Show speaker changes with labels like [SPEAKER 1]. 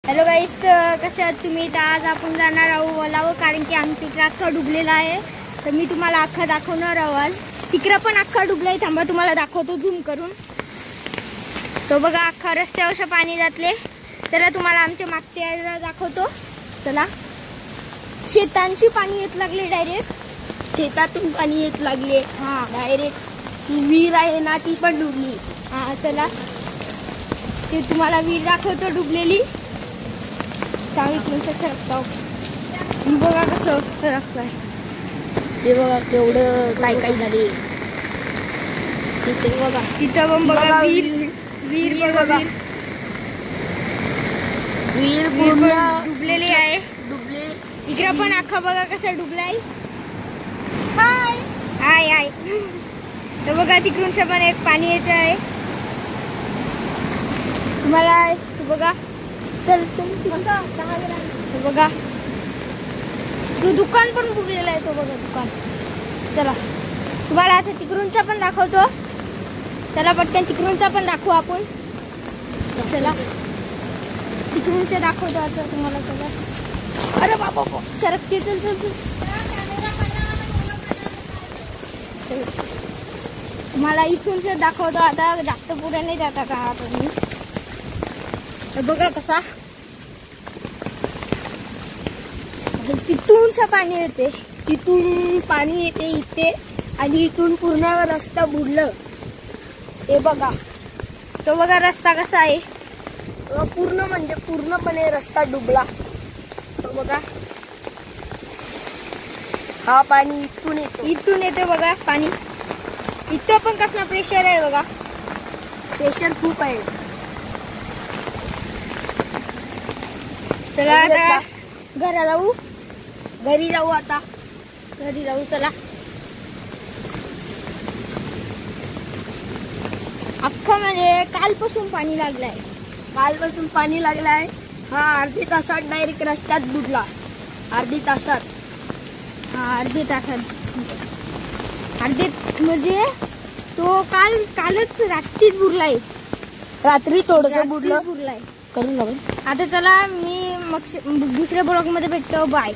[SPEAKER 1] Hello गाईस, तर कसे आहात तुम्ही? तर आज आपण जाणार आहोत ओलावर, कारण की आमची अख्खा डुबलेला आहे. तर मी तुम्हाला अख्खा दाखवणार आहोत आज. तिकडं पण अख्खा डुबलाय, थांबा तुम्हाला दाखवतो झूम करून. तो बघा अख्खा रस्त्यावर पाणी जातले. चला तुम्हाला आमच्या मागच्या दाखवतो. चला, शेतांची पाणी येत लागले, डायरेक्ट शेतातून पाणी येत लागले. हा, डायरेक्ट विहीर आहे ना ती पण डुबली. हा चला, ते तुम्हाला विहीर दाखवतो डुबलेली. सरकतो बघा कसं सरकलाय.
[SPEAKER 2] ते बघा केवढं काय काय झाले तिथे. बघा
[SPEAKER 1] तिथं पण बघा विहीर बघा,
[SPEAKER 2] विहीर पूर्ण
[SPEAKER 1] डुबलेली आहे.
[SPEAKER 2] डुबले.
[SPEAKER 1] इकडं पण अख्खा बघा कसं डुबलाय. हाय हाय हाय. तर बघा तिकडून पण एक पाणी येत आहे तुम्हाला. बघा चल बघा, तो दुकान पण बुडलेला आहे. तो बघा दुकान. चला तुम्हाला आता तिकडूनचा पण दाखवतो. चला पटकन तिकडूनचा पण दाखवू आपण. चला तिकडूनचा दाखवतो आता तुम्हाला. चला, अरे बाबा सरकते. चल चल चल, तुम्हाला इथूनच दाखवतो आता. जास्त पुढे नाही जाता का आता मी. बघा कसा तिथून पाणी येते. तिथून पाणी येते इथे, आणि इथून पूर्ण रस्ता बुडलं. हे बघा, तो बघा रस्ता कसा आहे. पूर्ण म्हणजे पूर्णपणे रस्ता डुबला. तो बघा, हा पाणी इथून येते बघा पाणी. इथं पण कसला प्रेशर आहे बघा, प्रेशर खूप आहे. चला आता घरी जाऊ आता. घरी जाऊ चला. अख्खा म्हणजे कालपासून पाणी लागलाय. हा, अर्धी तासात डायरेक्ट रस्त्यात बुडला. अर्धी तासात म्हणजे तो कालच रात्रीच बुडलाय.
[SPEAKER 2] रात्री थोडस बुडलाय.
[SPEAKER 1] करून आता चला, मी मग दुसऱ्या ब्लॉग मध्ये भेटतो. बाय.